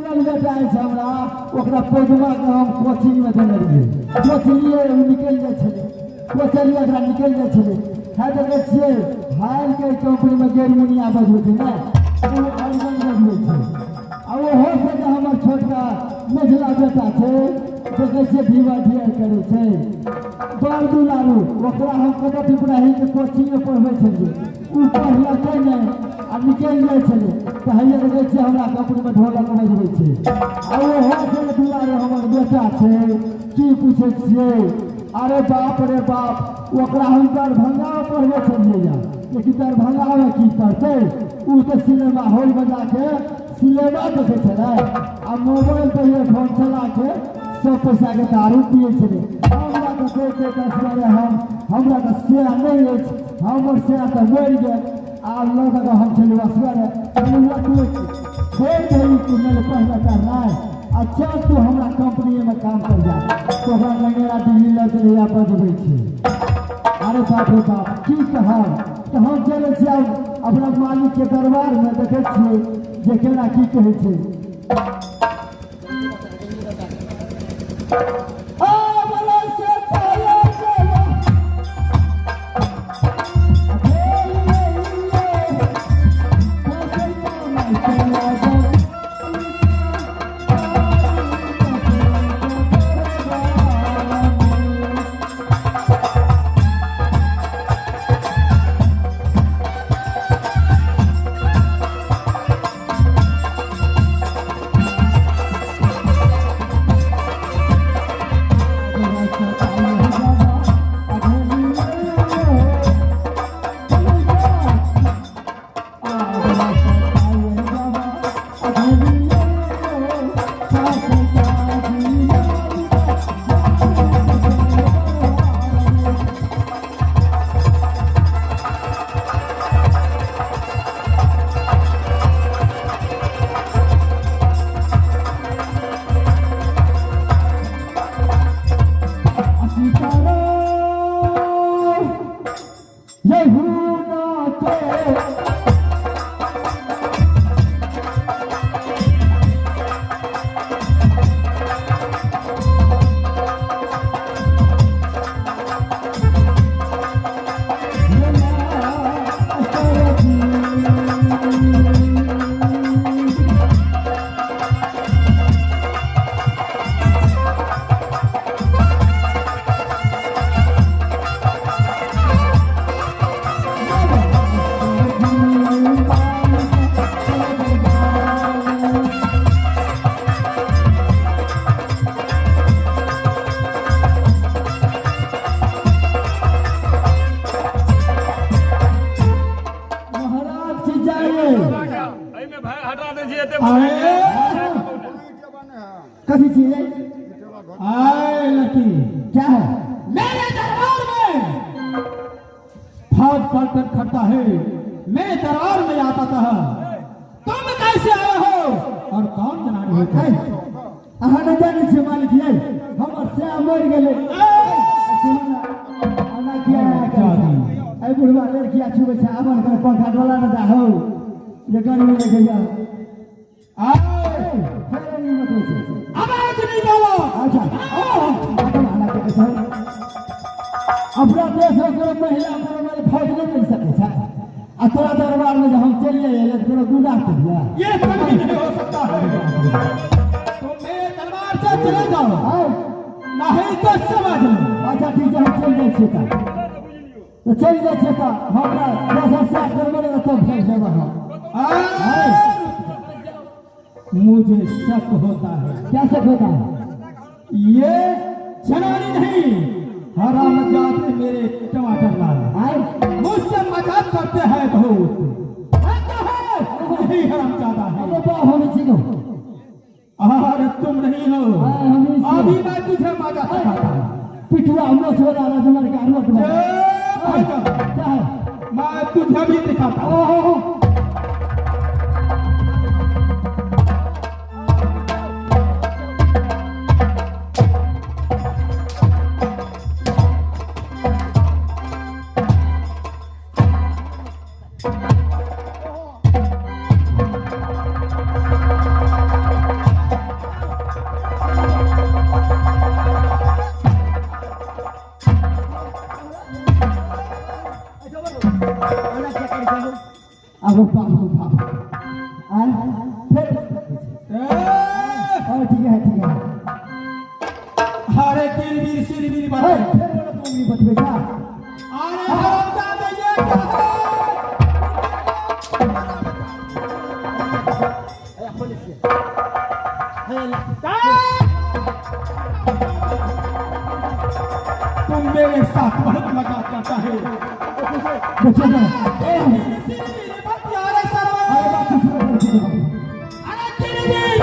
Single बेटा है हमरा ओकरा पौधवा के हम कोचिंग में देने रहिए कोचिंग निकल जाए छले कोचिंग ओकरा निकल जाए छले है देखे छिए हाल के कंपनी में गेरमुनिया बजबै छै ना ओ अलगन बजबै छै आ ओ हो से जे हमर छोटका मझला बेटा छै देखे छिए धीवा ढेर करे छै बड़ दुलारू ओकरा हम कतौ टिपराही के कोचिंग में पढ़बै छलिए उ पढ़लकै नै आ निकल जाए छले त हइया देखे छिए हमरा कंपनी में ढोलक बजबै छै आ ओ हो से दुलारू हमर बेटा छै की पूछै छिए अरे बाप रे बाप ओकरा हम दरभंगा पढ़बै छलिए लेकिन दरभंगा में की करते उ तो सिनेमा हॉल में जाके सिनेमा देखे छले आ मोबाइल पर ये फोन चला के सब पैसा के दारू पिए छले हमरा तो देखे दसवारे हमरा तो सेया नहीं अछि हमर सेया तो मरि गेल आ लोग हम चलि असवारे हमरा तो छोड़ दे कि मैंने पहले करना अच्छा तू हमरा कंपनी में काम कर जा तो हमरा लगेरा दिल्ली लग रहा बजबै छै अरे बाप रे बाप की कहब तो हम चले छियै अपना मालिक के दरबार में देखे छियै जे केना की कहै छै कभी चाहिए आए लड़की क्या है मेरे दरबार में फौज पलटन खड़ता है मेरे दरबार में आता था तुम कैसे आए हो और कौन जनानी होता है अहाँ न जाने छे मालिक ये हमर से मर गेले आना किया ए बुढ़वा लड़किया छुबे छै आवन कर पंखा डोला न दा हो ये गर्मी लगे जा आए फेरनी मत हो आवाज नहीं बोलो अच्छा माना के छै अपना देश के महिला पर फौज नहीं मिल सके छै आ तोरा दरबार में हम चलिए ले तोरा गुनाह कर दिया ये कभी नहीं हो सकता तुम मेरे दरबार से चले जाओ नहीं तो समझ लो अच्छा ठीक है हम चल जाए छिका तो चल जाए छिका हमरा 10,000 करबे न तो भेज देबा हम मुझे शक होता है क्या शक होता है ये जनानी नहीं हरामजादे मेरे टमाटर लाल मुझसे मजाक करते हैं बहुत यही हरामजादा है होने चाहिए अरे तुम नहीं हो अभी मैं तुझे मजाक करता हूँ पिटुआ हमने छोड़ा तुम्हारे क्या है मैं तुझे भी दिखाता हूँ बाप फिर ठीक है अरे किरबीर सिरबीर फिर बोला तुम बतवे जा अरे हरामजादा ये क्या तुम मेरे साथ बहुत मजाक करता है देखिए ना सिरबीर मत यार सरवा अरे किरबीर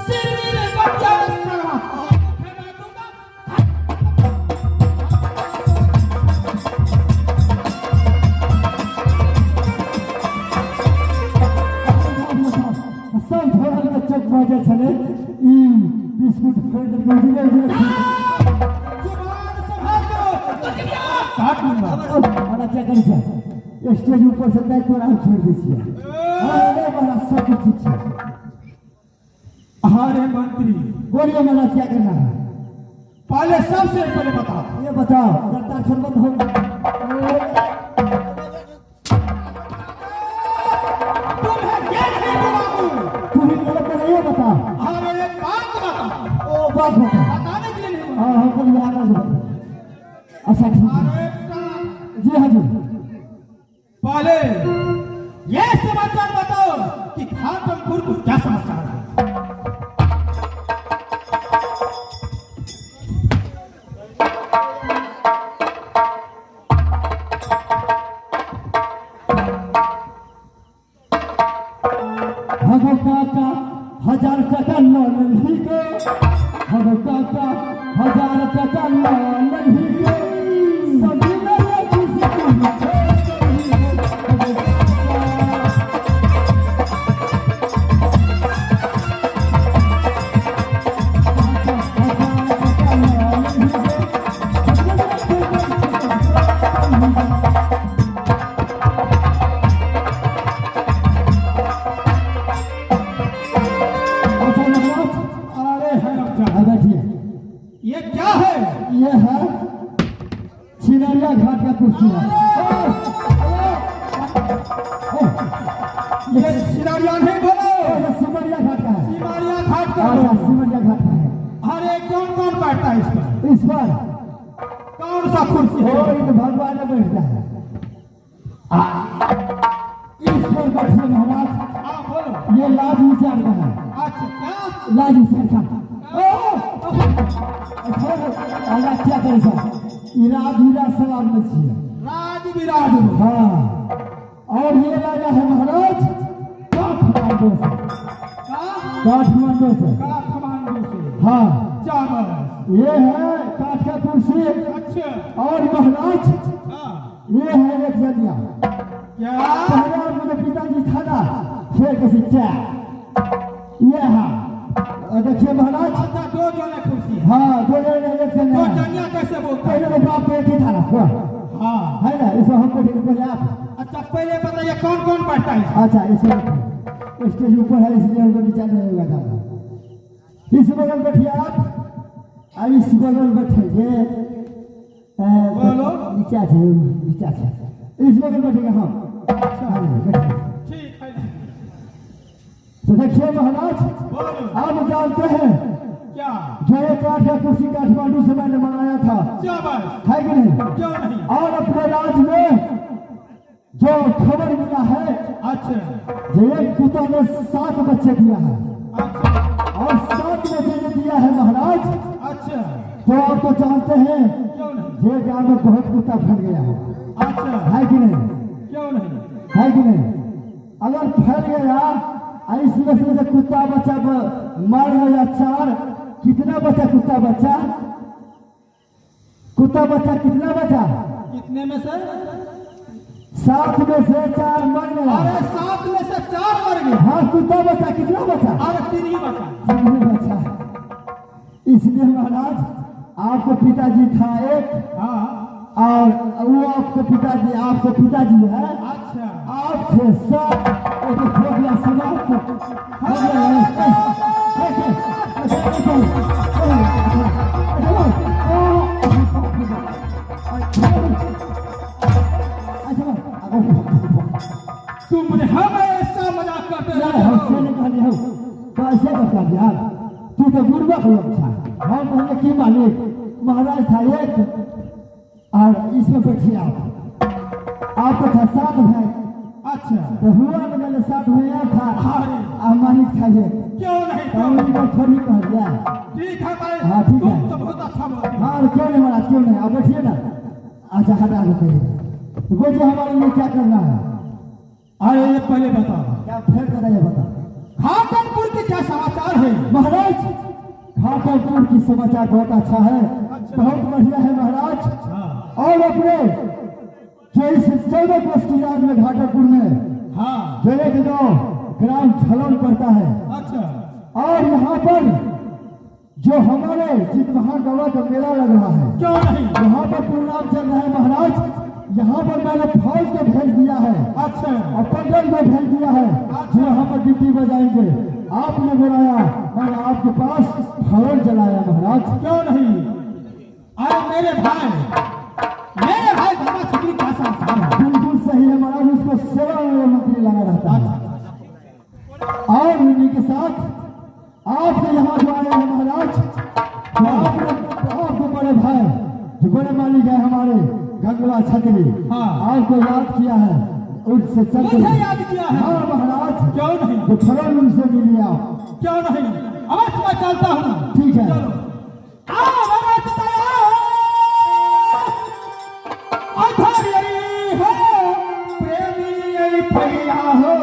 सिरबीर मत यार सरवा सब थोड़ा चक बाजे चले ई बिस्कुट खरीद के दिले जुबान संभाल करो काट लूंगा और क्या करी छे स्टेज ऊपर से तय तो राम छोड़ दी छे अरे बड़ा सब ठीक है अरे मंत्री बोलिए मेरा क्या करना है पहले सबसे पहले बताओ ये बताओ अगर तार बंद हो तुम्हें ये नहीं बुलाऊं तुम्हें गलत नहीं बता अरे एक बात बताओ ओ बात बता बताने के लिए नहीं हां हम कल आ रहा अच्छा ठीक है अरे जी हाजी पहले ये समाचार बताओ कि खानपुर को क्या समाचार है हगो काका 1000 टका लोन ही के हगो काका 1000 टका लोन ही के सभी मेरे किसी को ये क्या है ये है छिनरिया घाट का कुर्सी है ये सिरारिया नहीं बोलो सिमरिया घाट का है सिमारिया घाट का अच्छा सिमरिया घाट का है अरे कौन कौन बैठता है इस पर इस पर कौन सा कुर्सी है और इन भगवान ने बैठता है इस पर बैठे महाराज हाँ बोलो ये लाज विचार का है अच्छा क्या लाज विचार का अल्लाह क्या करे सर इराद हीरा सवाल में छिए राज विराज हाँ और ये राजा है महाराज काठमांडू से काठमांडू से काठमांडू से हाँ चावल ये है काठ का कुर्सी अच्छा और महाराज हाँ ये है एक जनिया क्या पहले मेरे पिताजी था ना फिर किसी क्या ये है देखिए महाराज अच्छा दो जने कुर्सी है हाँ दो जने एक दो जने जनिया कैसे बोलते हैं पहले बाप पे ही था ना हाँ है ना इसमें हम बैठे पहले आप अच्छा पहले बताइए कौन कौन बैठता है अच्छा इसमें स्टेज ऊपर है इसलिए हमको नीचे नहीं लगा इस बगल बैठिए आप और इस बगल बैठेंगे बोलो। नीचे इस बगल बैठेंगे हम अच्छा बैठिए ठीक है तो देखिए महाराज बोलो आप जानते हैं क्या जो ये काठ का कुर्सी काठमांडू से मैंने बनाया था चावल है कि नहीं क्यों नहीं और अपने राज्य में जो खबर मिला है अच्छा जो एक कुत्ता ने 7 बच्चे दिया है अच्छा और 7 बच्चे ने दिया है महाराज अच्छा तो आप तो जानते हैं क्यों नहीं ये गांव में बहुत कुत्ता फैल गया है अच्छा है कि नहीं क्यों नहीं है कि नहीं अगर फैल गया इसमें से कुत्ता बच्चा मर गया 4 कितना बचा कुत्ता बच्चा कितना बचा कितने में से 7 में से 4 मर गया अरे 7 में से 4 मर गए हाँ कुत्ता बचा कितना बचा अरे 3 ही बचा कितने बचा इसलिए महाराज आपको पिताजी था एक हाँ और वो आपको पिताजी है अच्छा आप थे सब एक हो गया समाप्त हो तुम मुझे ऐसे करता यार, तू तो बुर्बक लोग था। हम कहने की मालिक महाराज था एक, और इसमें बैठिए आप तो था 7 भाई। अच्छा तो हुआ तो मैंने 7 भैया था, अरे और मालिक था ये, क्यों नहीं तो उनको थोड़ी कह दिया। ठीक है भाई, हाँ, ठीक तुम है। तो बहुत अच्छा बोलते हो। हाँ क्यों नहीं महाराज, क्यों नहीं, आप बैठिए ना। अच्छा हटा देते हैं, तो बोलिए हमारे लिए क्या करना है। अरे ये पहले बताओ, क्या फिर कर रहे बता घाटमपुर के क्या समाचार है? महाराज। घाटमपुर की समाचार बहुत अच्छा है, बहुत बढ़िया है महाराज। हाँ और अपने जो इस 14 कोस की राज में घाटमपुर में हाँ जो एक गाँव ग्राम छलन पड़ता है, अच्छा और यहाँ पर जो हमारे चितमहान बाबा का मेला लग रहा है, क्यों नहीं? यहाँ पर प्रोग्राम चल रहा है महाराज। यहाँ पर मैंने फौज को भेज दिया है, अच्छा और पंडल को भेज दिया है, जो यहाँ पर ड्यूटी बजाएंगे। आपने बुलाया, मैंने आपके पास फौरन चलाया महाराज। क्यों नहीं? अरे मेरे भाई बाबा छतरी क्या समाचार है? बिल्कुल सही है महाराज, उसको सेवा में मंत्री लगा रहता है। और इन्हीं के साथ आपके यहाँ जो आए हैं महाराज, तो आपको बड़े भाई जो बड़े मालिक है हमारे गंगवा छतरी, हाँ। आपको याद किया है, उससे चल मुझे याद किया है? हाँ महाराज, क्यों नहीं? तो फौरन उनसे मिलिए आप। क्यों नहीं? अवश्य मैं चलता हूँ। ठीक है। चलो आओ बाबा बताओ, अधर्यई हो प्रेमी भैया हो।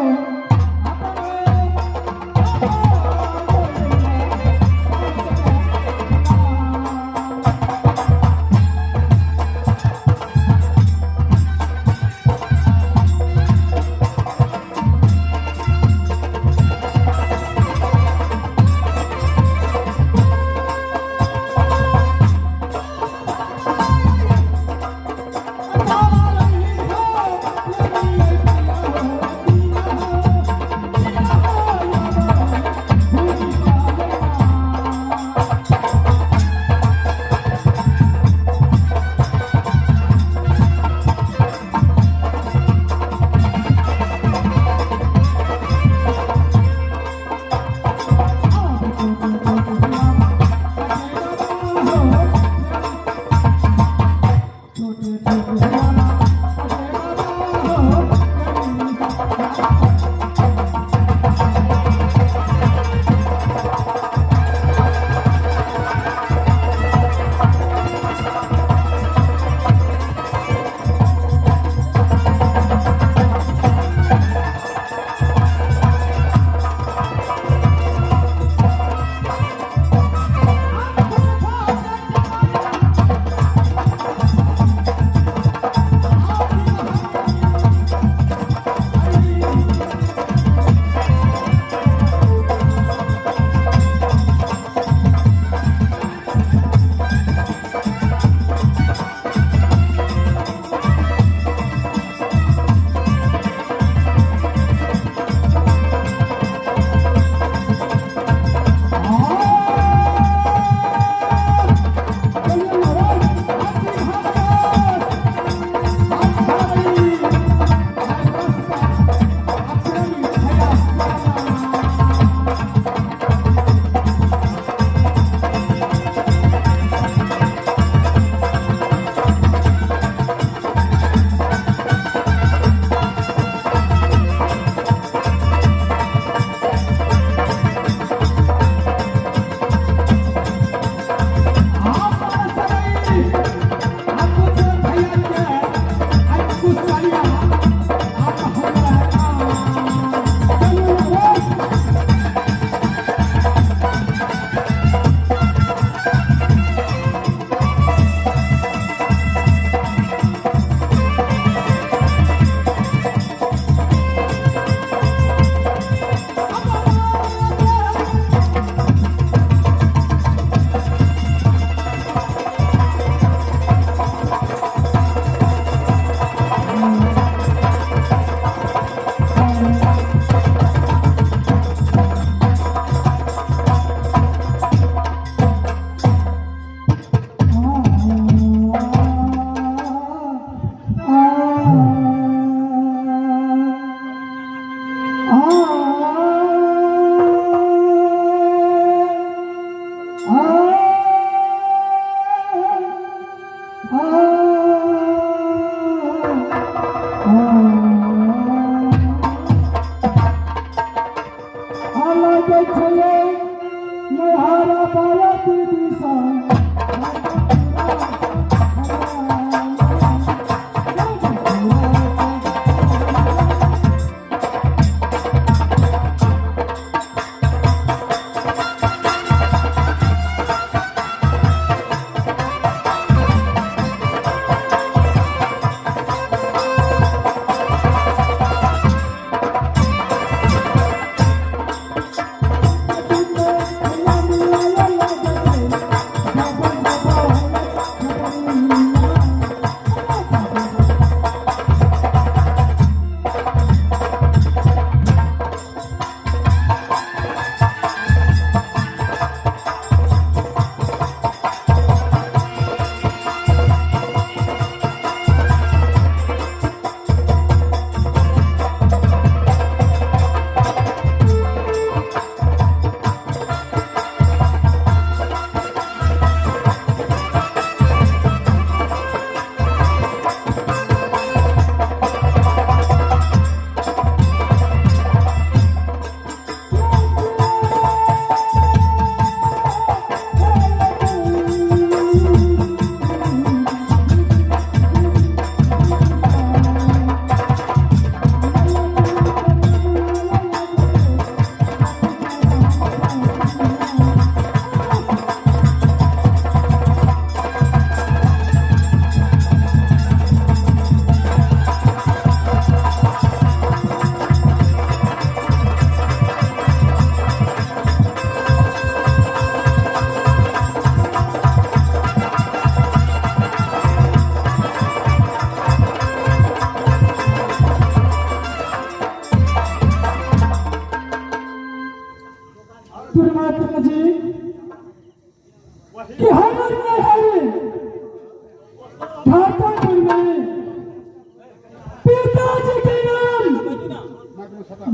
बाया दीदी सा परमात्मा जी कि हमारे में घाटापुर में पिताजी के नाम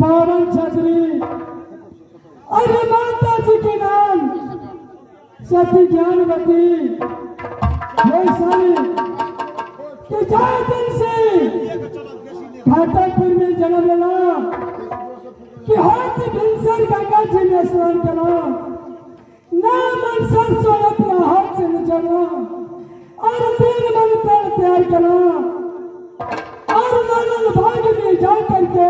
बावन छतरी अरे माता जी के नाम सती ज्ञानवती ये सारी कि चार दिन से घाटापुर में जन्म लेना कि हाथ भिनसर गंगा जी में स्नान करना नाम अनुसार सो अपना हाथ से नचना और 3 मन पेड़ तैयार करना और लालन भाग में जा करके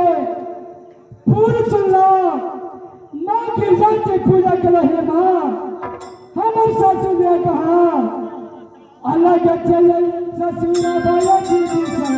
फूल चुनना माँ गिरजा की पूजा करो हे माँ हमारे सासू ने कहा अल्लाह के चले ससुरा बाया की दिशा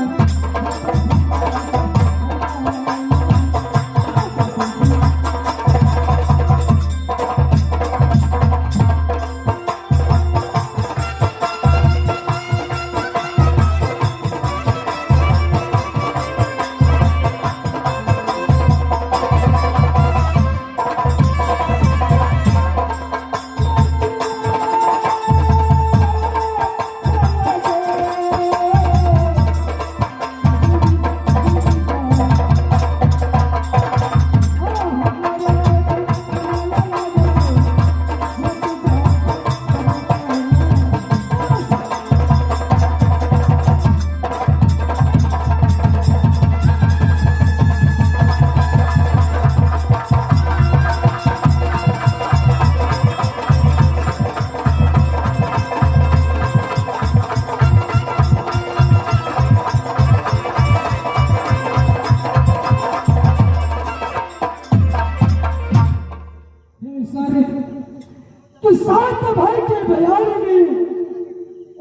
कि 7 भाई के बयान में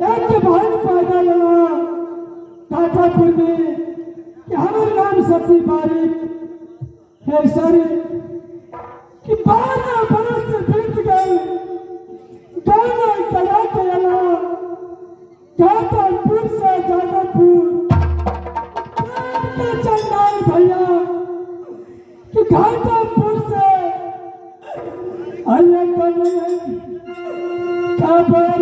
एक बहन पैदा लगा घाटापुर में कि हमारे नाम सती बारिक है सारी कि 12 बरस बीत गए गाना कला कला घाटापुर से जादापुर चंदाल भैया कि घाटापुर से खबर